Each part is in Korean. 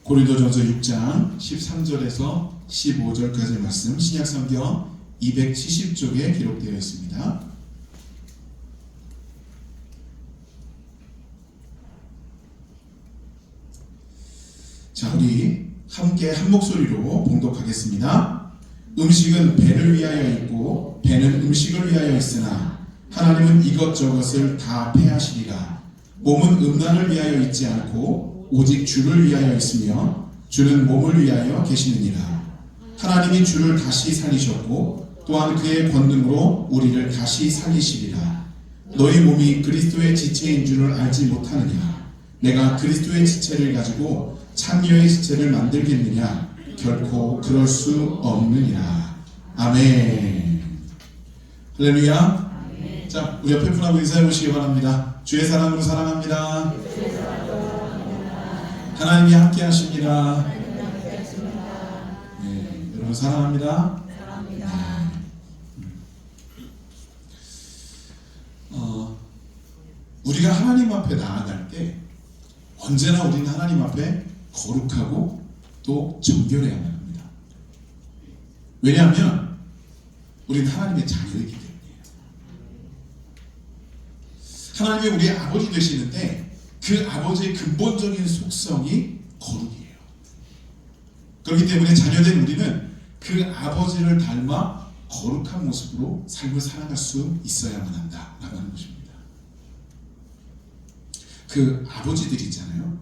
고린도전서 6장 13절에서 15절까지 말씀, 신약성경 270쪽에 기록되어 있습니다. 자, 우리 함께 한 목소리로 봉독하겠습니다. 음식은 배를 위하여 있고 배는 음식을 위하여 있으나 하나님은 이것저것을 다 패하시리라. 몸은 음란을 위하여 있지 않고 오직 주를 위하여 있으며 주는 몸을 위하여 계시느니라. 하나님이 주를 다시 살리셨고 또한 그의 권능으로 우리를 다시 살리시리라. 너희 몸이 그리스도의 지체인 줄을 알지 못하느냐? 내가 그리스도의 지체를 가지고 창녀의 지체를 만들겠느냐? 결코 그럴 수 없느니라. 아멘. 할렐루야. 아멘. 자, 우리 옆에 분하고 인사해 보시기 바랍니다. 주의 사랑으로 사랑합니다. 하나님이 함께 하십니다. 네, 여러분 사랑합니다. 우리가 하나님 앞에 나아갈 때 언제나 우리는 하나님 앞에 거룩하고 또 정결해야만 합니다. 왜냐하면 우리는 하나님의 자녀이기 때문이에요. 하나님이 우리의 아버지 되시는데 그 아버지의 근본적인 속성이 거룩이에요. 그렇기 때문에 자녀된 우리는 그 아버지를 닮아 거룩한 모습으로 삶을 살아갈 수 있어야만 한다라고 하는 것입니다. 그 아버지들 있잖아요.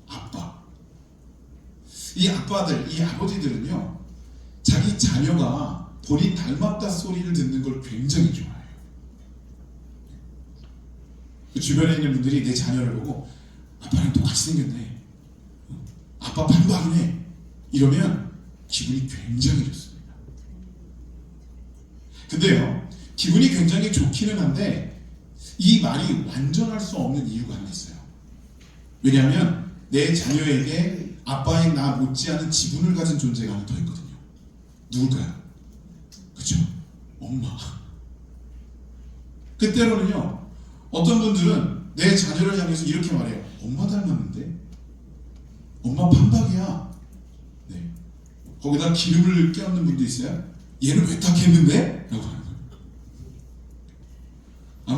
아빠. 이 아빠들, 이 아버지들은요, 자기 자녀가 본인 닮았다 소리를 듣는 걸 굉장히 좋아해요. 그 주변에 있는 분들이 내 자녀를 보고 아빠랑 똑같이 생겼네, 아빠 반박이네, 이러면 기분이 굉장히 좋습니다. 근데요, 기분이 굉장히 좋기는 한데 이 말이 완전할 수 없는 이유가 하나 있어요. 왜냐하면 내 자녀에게 아빠의 나 못지않은 지분을 가진 존재가 하나 더 있거든요. 누굴까요? 그쵸? 엄마. 그때로는요, 어떤 분들은 내 자녀를 향해서 이렇게 말해요. 엄마 닮았는데? 엄마 판박이야. 네. 거기다 기름을 껴얹는 분도 있어요. 얘는 왜 딱 했는데? 라고 하는 거예요.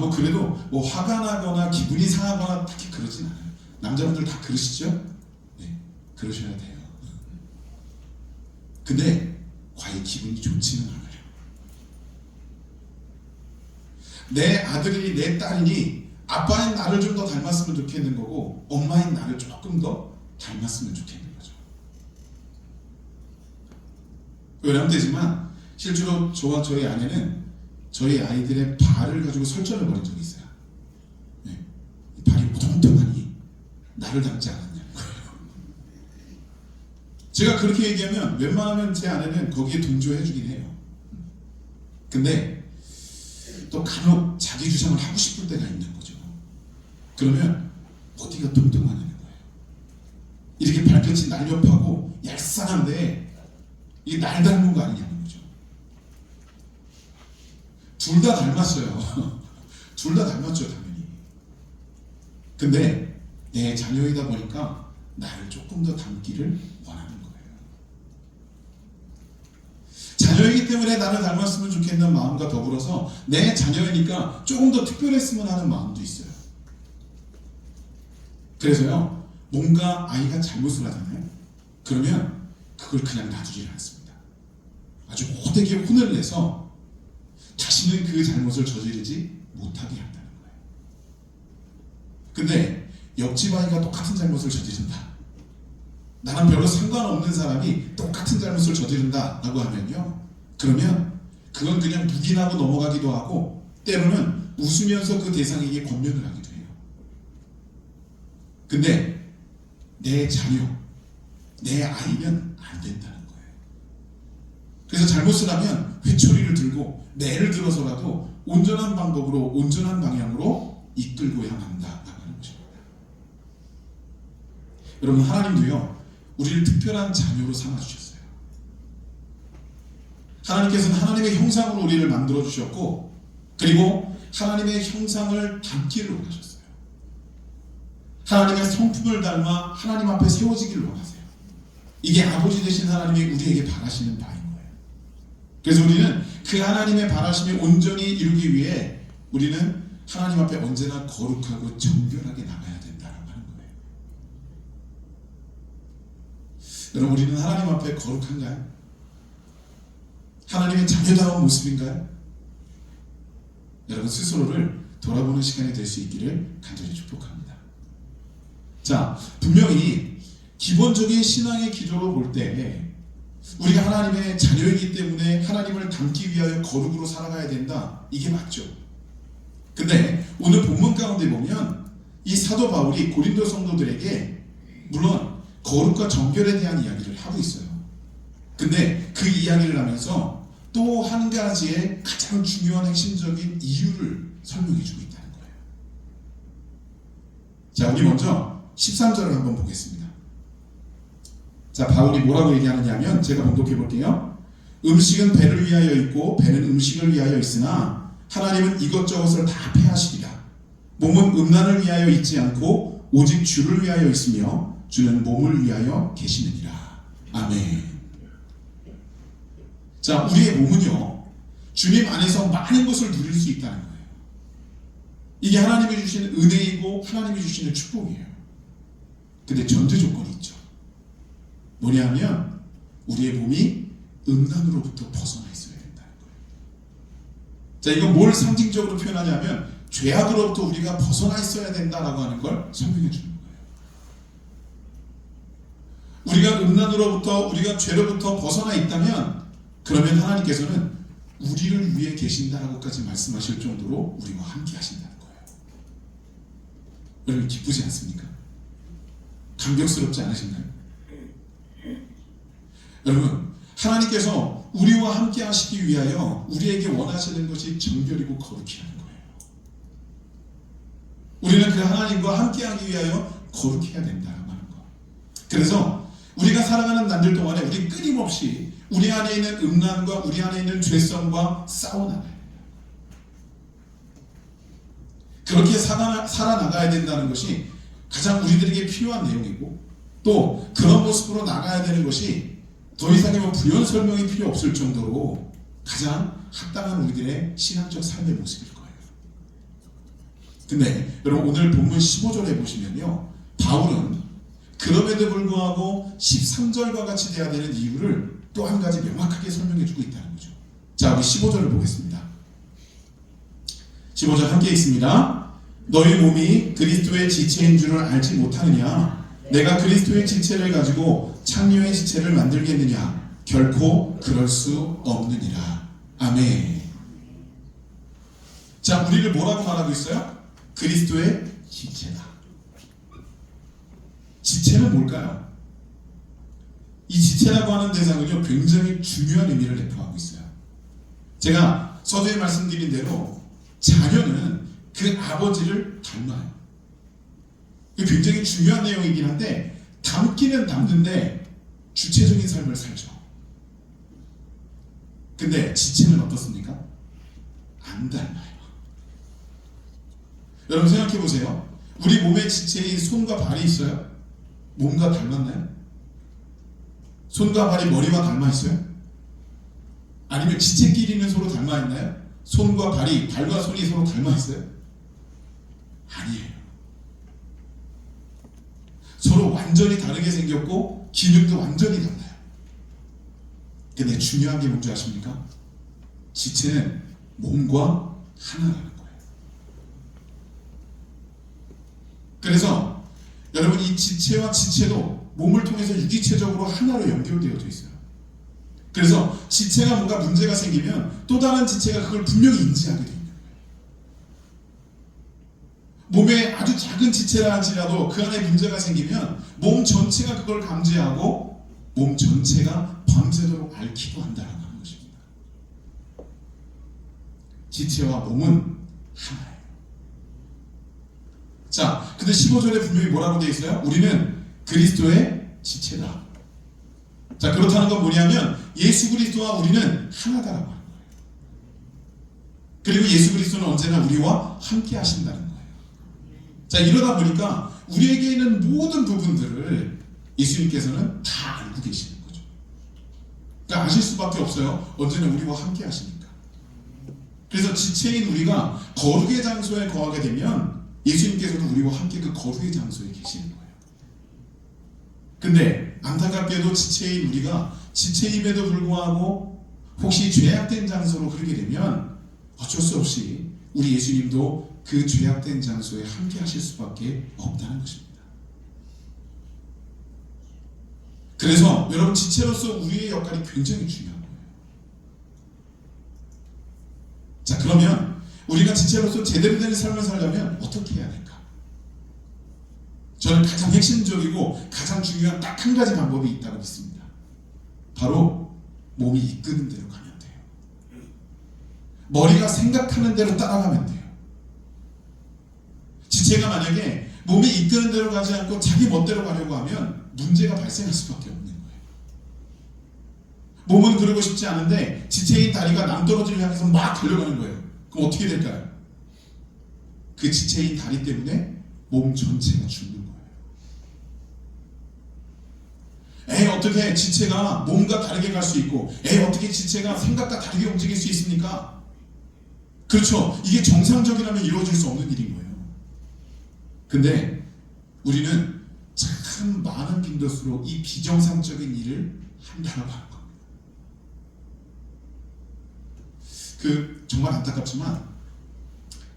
뭐 그래도 뭐 화가 나거나 기분이 상하거나 딱히 그러진 않아요. 남자분들 다 그러시죠? 네, 그러셔야 돼요. 근데 과연 기분이 좋지는 않아요. 내 아들이니 내 딸이니 아빠인 나를 좀 더 닮았으면 좋겠는 거고 엄마인 나를 조금 더 닮았으면 좋겠는 거죠. 외람되지만 실제로 저와 저희 아내는 저희 아이들의 발을 가지고 설전을 벌인 적이 있어요. 네. 발이 우동통하니 나를 닮지 않았냐는 거예요. 제가 그렇게 얘기하면 웬만하면 제 아내는 거기에 동조해 주긴 해요. 근데 또 간혹 자기 주장을 하고 싶을 때가 있는 거죠. 그러면 어디가 뚱뚱하냐는 거예요. 이렇게 발끝이 날렵하고 얄쌍한데 이게 날 닮은 거 아니냐는 거죠. 둘 다 닮았어요. 둘 다 닮았죠, 당연히. 근데 내 자녀이다 보니까 나를 조금 더 닮기를 원하는 거예요. 자녀이기 때문에 나를 닮았으면 좋겠는 마음과 더불어서 내 자녀이니까 조금 더 특별했으면 하는 마음도 있어요. 그래서요, 뭔가 아이가 잘못을 하잖아요. 그러면 그걸 그냥 놔두지를 않습니다. 아주 호되게 혼을 내서 다시는 그 잘못을 저지르지 못하게 한다는 거예요. 근데 옆집 아이가 똑같은 잘못을 저지른다, 나랑 별로 상관없는 사람이 똑같은 잘못을 저지른다 라고 하면요, 그러면 그건 그냥 묵인하고 넘어가기도 하고 때로는 웃으면서 그 대상에게 권면을 하기도 해요. 근데 내 자녀, 내 아이는 안 된다는 거예요. 그래서 잘못을 하면 회초리를 들고 매를 들어서라도 온전한 방법으로, 온전한 방향으로 이끌고야 한다라고 하는 것입니다. 여러분, 하나님도요, 우리를 특별한 자녀로 삼아주셨어요. 하나님께서는 하나님의 형상으로 우리를 만들어 주셨고, 그리고 하나님의 형상을 담기를 원하셨어요. 하나님의 성품을 닮아 하나님 앞에 세워지기를 원하세요. 이게 아버지 되신 하나님이 우리에게 바라시는 바인 거예요. 그래서 우리는 그 하나님의 바라심이 온전히 이루기 위해 우리는 하나님 앞에 언제나 거룩하고 정결하게 나가야 된다라고 하는 거예요. 여러분, 우리는 하나님 앞에 거룩한가요? 하나님의 자녀다운 모습인가요? 여러분 스스로를 돌아보는 시간이 될 수 있기를 간절히 축복합니다. 자, 분명히 기본적인 신앙의 기조로 볼 때 우리가 하나님의 자녀이기 때문에 하나님을 닮기 위하여 거룩으로 살아가야 된다. 이게 맞죠. 근데 오늘 본문 가운데 보면 이 사도 바울이 고린도 성도들에게 물론 거룩과 정결에 대한 이야기를 하고 있어요. 근데 그 이야기를 하면서 또 한 가지의 가장 중요한 핵심적인 이유를 설명해 주고 있다는 거예요. 자, 우리 먼저 13절을 한번 보겠습니다. 자, 바울이 뭐라고 얘기하느냐 하면 제가 봉독해 볼게요. 음식은 배를 위하여 있고 배는 음식을 위하여 있으나 하나님은 이것저것을 다 패하시리라. 몸은 음란을 위하여 있지 않고 오직 주를 위하여 있으며 주는 몸을 위하여 계시느니라. 아멘. 자, 우리의 몸은요, 주님 안에서 많은 것을 누릴 수 있다는 거예요. 이게 하나님이 주시는 은혜이고 하나님이 주시는 축복이에요. 근데 전제 조건이 있죠. 뭐냐면 우리의 몸이 음란으로부터 벗어나 있어야 된다는 거예요. 자, 이건 뭘 상징적으로 표현하냐면 죄악으로부터 우리가 벗어나 있어야 된다라고 하는 걸 설명해 주는 거예요. 우리가 음란으로부터, 우리가 죄로부터 벗어나 있다면 그러면 하나님께서는 우리를 위해 계신다라고까지 말씀하실 정도로 우리와 함께 하신다는 거예요. 여러분 기쁘지 않습니까? 감격스럽지 않으신가요? 여러분, 하나님께서 우리와 함께 하시기 위하여 우리에게 원하시는 것이 정결이고 거룩히 하는 거예요. 우리는 그 하나님과 함께 하기 위하여 거룩해야 된다라고 하는 거. 그래서 우리가 살아가는 날들 동안에 우리 끊임없이 우리 안에 있는 음란과 우리 안에 있는 죄성과 싸워나가야 돼요. 그렇게 살아나가야 된다는 것이 가장 우리들에게 필요한 내용이고, 또 그런 모습으로 나가야 되는 것이 더 이상의 부연 설명이 필요 없을 정도로 가장 합당한 우리들의 신앙적 삶의 모습일 거예요. 근데 여러분 오늘 본문 15절에 보시면요, 바울은 그럼에도 불구하고 13절과 같이 돼야 되는 이유를 또 한 가지 명확하게 설명해 주고 있다는 거죠. 자, 우리 15절을 보겠습니다. 15절 함께 있습니다. 너희 몸이 그리스도의 지체인 줄을 알지 못하느냐? 내가 그리스도의 지체를 가지고 창녀의 지체를 만들겠느냐? 결코 그럴 수 없느니라. 아멘. 자, 우리를 뭐라고 말하고 있어요? 그리스도의 지체다. 지체는 뭘까요? 이 지체라고 하는 대상은요, 굉장히 중요한 의미를 내포하고 있어요. 제가 서두에 말씀드린 대로 자녀는 그 아버지를 닮아요. 이게 굉장히 중요한 내용이긴 한데 닮기는 닮는데 주체적인 삶을 살죠. 근데 지체는 어떻습니까? 안 닮아요. 여러분 생각해 보세요. 우리 몸의 지체인 손과 발이 있어요? 몸과 닮았나요? 손과 발이 머리와 닮아 있어요? 아니면 지체끼리는 서로 닮아 있나요? 손과 발이, 발과 손이 서로 닮아 있어요? 아니에요. 서로 완전히 다르게 생겼고 기능도 완전히 달라요. 근데 중요한 게 뭔지 아십니까? 지체는 몸과 하나라는 거예요. 그래서 여러분 이 지체와 지체도 몸을 통해서 유기체적으로 하나로 연결되어져 있어요. 그래서 지체가 뭔가 문제가 생기면 또 다른 지체가 그걸 분명히 인지하게 됩니다. 몸에 아주 작은 지체라 할지라도 그 안에 문제가 생기면 몸 전체가 그걸 감지하고 몸 전체가 밤새도록 앓기도 한다는 것입니다. 지체와 몸은 하나예요. 자, 근데 15절에 분명히 뭐라고 되어 있어요? 우리는 그리스도의 지체다. 자, 그렇다는 건 뭐냐면 예수 그리스도와 우리는 하나다라고 하는 거예요. 그리고 예수 그리스도는 언제나 우리와 함께 하신다는 거예요. 자, 이러다 보니까 우리에게 있는 모든 부분들을 예수님께서는 다 알고 알고 계시는 거죠. 그러니까 아실 수밖에 없어요. 언제나 우리와 함께 하시니까. 그래서 지체인 우리가 거룩의 장소에 거하게 되면 예수님께서도 우리와 함께 그 거룩의 장소에 계시는 거예요. 근데 안타깝게도 지체인 우리가 지체임에도 불구하고 혹시 죄악된 장소로 흐르게 되면 어쩔 수 없이 우리 예수님도 그 죄악된 장소에 함께 하실 수밖에 없다는 것입니다. 그래서 여러분, 지체로서 우리의 역할이 굉장히 중요한 거예요. 자, 그러면 우리가 지체로서 제대로 된 삶을 살려면 어떻게 해야 될까? 저는 가장 핵심적이고 가장 중요한 딱 한 가지 방법이 있다고 믿습니다. 바로 몸이 이끄는 대로 가면 돼요. 머리가 생각하는 대로 따라가면 돼요. 지체가 만약에 몸이 이끄는 대로 가지 않고 자기 멋대로 가려고 하면 문제가 발생할 수밖에 없는 거예요. 몸은 그러고 싶지 않은데 지체인 다리가 낭떠러지를 향해서 막 달려가는 거예요. 그럼 어떻게 될까요? 그 지체인 다리 때문에 몸 전체가 죽는 거예요. 어떻게 지체가 몸과 다르게 갈 수 있고, 어떻게 지체가 생각과 다르게 움직일 수 있습니까? 그렇죠. 이게 정상적이라면 이루어질 수 없는 일인 거예요. 근데 우리는 참 많은 빈도수로 이 비정상적인 일을 한다고 하는 겁니다. 정말 안타깝지만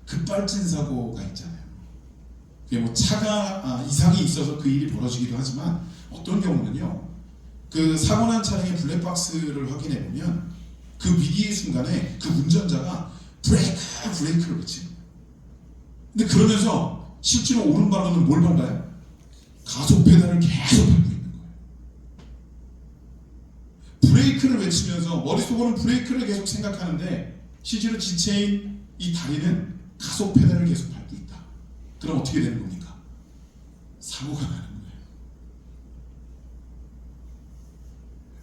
급발진 사고가 있잖아요. 그게 뭐 차가 이상이 있어서 그 일이 벌어지기도 하지만 어떤 경우는요, 그 사고 난 차량의 블랙박스를 확인해 보면 그 위기의 순간에 그 운전자가 브레이크를 외치는 거예요. 근데 그러면서 실제로 오른발로는 뭘 밟아요? 가속 페달을 계속 밟고 있는 거예요. 브레이크를 외치면서 머릿속으로는 브레이크를 계속 생각하는데 실제로 지체인 이 다리는 가속 페달을 계속 밟고 있다. 그럼 어떻게 되는 겁니까? 사고가 나는 거예요.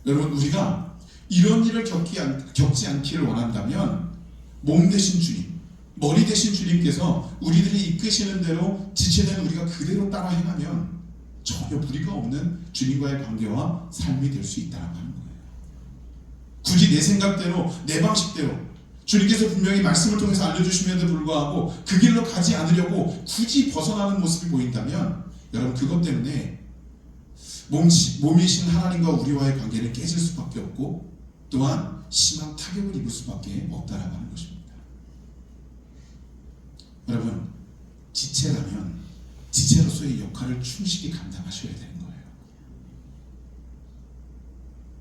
여러분, 우리가 이런 일을 겪지 않기를 원한다면 몸 대신 주님, 머리 대신 주님께서 우리들이 이끄시는 대로 지체된 우리가 그대로 따라 행하면 전혀 무리가 없는 주님과의 관계와 삶이 될 수 있다는 거예요. 굳이 내 생각대로, 내 방식대로 주님께서 분명히 말씀을 통해서 알려주심에도 불구하고 그 길로 가지 않으려고 굳이 벗어나는 모습이 보인다면 여러분, 그것 때문에 몸이신 하나님과 우리와의 관계는 깨질 수밖에 없고 또한 심한 타격을 입을 수밖에 없다라고 하는 것입니다. 여러분, 지체라면 지체로서의 역할을 충실히 감당하셔야 되는 거예요.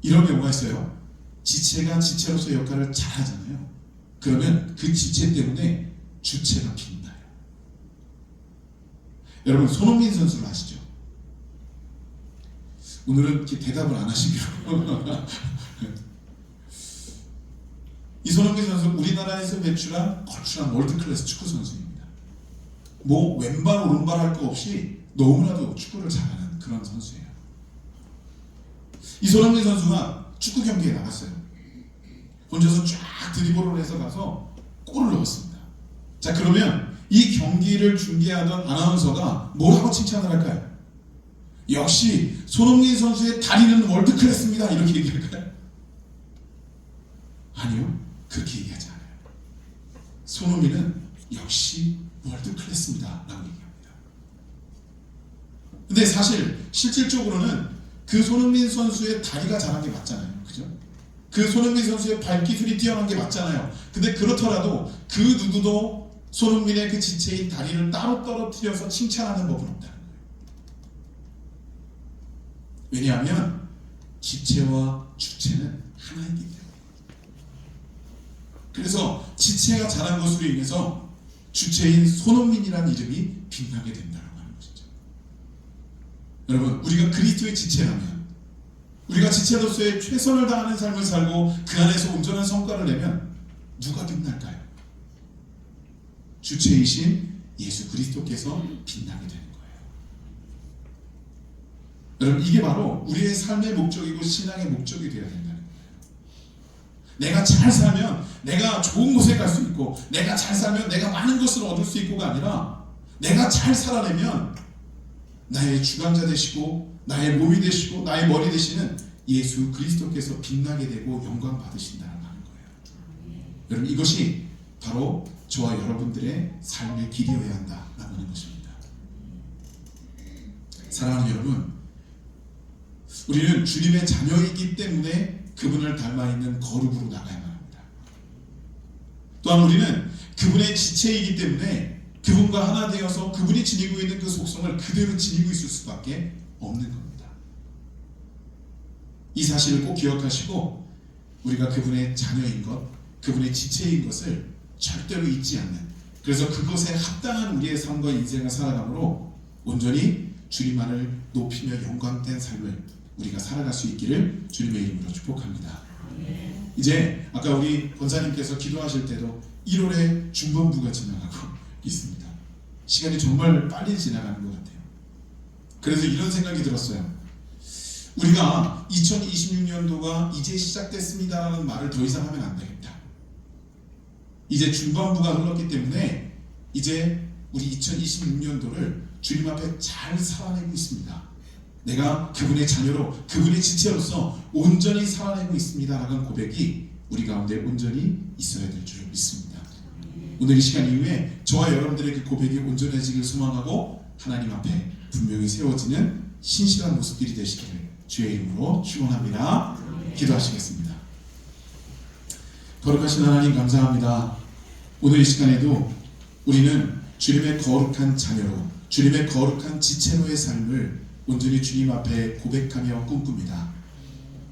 이런 경우가 있어요. 지체가 지체로서의 역할을 잘하잖아요. 그러면 그 지체 때문에 주체가 빛나요. 여러분, 손흥민 선수를 아시죠? 오늘은 이렇게 대답을 안 하시기로. 이 손흥민 선수 우리나라에서 배출한 걸출한 월드클래스 축구 선수입니다. 뭐 왼발 오른발 할 거 없이 너무나도 축구를 잘하는 그런 선수예요. 이 손흥민 선수가 축구 경기에 나갔어요. 혼자서 쫙 드리블을 해서 가서 골을 넣었습니다. 자, 그러면 이 경기를 중계하던 아나운서가 뭐라고 칭찬을 할까요? 역시 손흥민 선수의 다리는 월드클래스입니다, 이렇게 얘기할까요? 아니요, 그렇게 얘기하지 않아요. 손흥민은 역시 월드클래스입니다 라고 얘기합니다. 근데 사실 실질적으로는 그 손흥민 선수의 다리가 잘한 게 맞잖아요. 그죠? 그 손흥민 선수의 발기술이 뛰어난 게 맞잖아요. 근데 그렇더라도 그 누구도 손흥민의 그 지체인 다리를 따로 떨어뜨려서 칭찬하는 법은 없다는 거예요. 왜냐하면 지체와 주체는 하나이기 때문에. 그래서 지체가 잘한 것으로 인해서 주체인 손흥민이라는 이름이 빛나게 된다고 하는 것이죠. 여러분, 우리가 그리스도의 지체라면, 우리가 지체로서의 최선을 다하는 삶을 살고 그 안에서 온전한 성과를 내면 누가 빛날까요? 주체이신 예수 그리스도께서 빛나게 되는 거예요. 여러분, 이게 바로 우리의 삶의 목적이고 신앙의 목적이 되어야 된다는 거예요. 내가 잘 살면 내가 좋은 곳에 갈 수 있고, 내가 잘 살면 내가 많은 것을 얻을 수 있고가 아니라, 내가 잘 살아내면 나의 주관자 되시고 나의 몸이 되시고 나의 머리 되시는 예수 그리스도께서 빛나게 되고 영광 받으신다라고 하는 거예요. 여러분, 이것이 바로 저와 여러분들의 삶의 길이어야 한다라고 하는 것입니다. 사랑하는 여러분, 우리는 주님의 자녀이기 때문에 그분을 닮아 있는 거룩으로 나가야만 합니다. 또한 우리는 그분의 지체이기 때문에 그분과 하나 되어서 그분이 지니고 있는 그 속성을 그대로 지니고 있을 수밖에 없는 겁니다. 이 사실을 꼭 기억하시고 우리가 그분의 자녀인 것, 그분의 지체인 것을 절대로 잊지 않는, 그래서 그것에 합당한 우리의 삶과 인생을 살아감으로 온전히 주님만을 높이며 영광된 삶을 우리가 살아갈 수 있기를 주님의 이름으로 축복합니다. 이제 아까 우리 권사님께서 기도하실 때도 1월에 중반부가 지나가고 있습니다. 시간이 정말 빨리 지나가는 것 같아요. 그래서 이런 생각이 들었어요. 우리가 2026년도가 이제 시작됐습니다라는 말을 더 이상 하면 안 되겠다. 이제 중반부가 흘렀기 때문에 이제 우리 2026년도를 주님 앞에 잘 살아내고 있습니다. 내가 그분의 자녀로, 그분의 지체로서 온전히 살아내고 있습니다라는 고백이 우리 가운데 온전히 있어야 될 줄 믿습니다. 오늘 이 시간 이후에 저와 여러분들의 그 고백이 온전해지길 소망하고 하나님 앞에 분명히 세워지는 신실한 모습들이 되시기를 주의 이름으로 축원합니다. 기도하시겠습니다. 거룩하신 하나님, 감사합니다. 오늘 이 시간에도 우리는 주님의 거룩한 자녀로, 주님의 거룩한 지체로의 삶을 온전히 주님 앞에 고백하며 꿈꿉니다.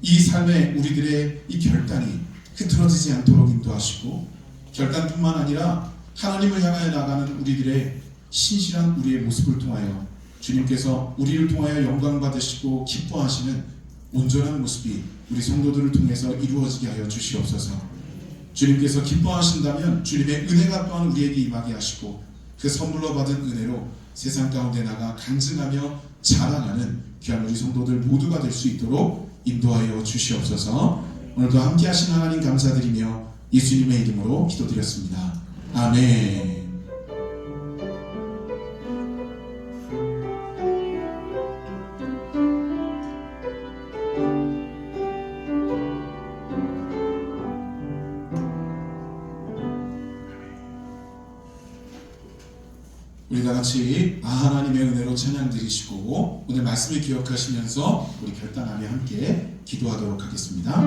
이 삶에 우리들의 이 결단이 흐트러지지 않도록 인도하시고, 결단뿐만 아니라 하나님을 향하여 나가는 우리들의 신실한 우리의 모습을 통하여 주님께서 우리를 통하여 영광 받으시고 기뻐하시는 온전한 모습이 우리 성도들을 통해서 이루어지게 하여 주시옵소서. 주님께서 기뻐하신다면 주님의 은혜가 또한 우리에게 임하게 하시고, 그 선물로 받은 은혜로 세상 가운데 나가 간증하며 자랑하는 귀한 우리 성도들 모두가 될 수 있도록 인도하여 주시옵소서. 오늘도 함께 하신 하나님 감사드리며 예수님의 이름으로 기도드렸습니다. 아멘. 우리 다 같이 하나님의 은혜로 찬양 드리시고 오늘 말씀을 기억하시면서 우리 결단하며 함께 기도하도록 하겠습니다.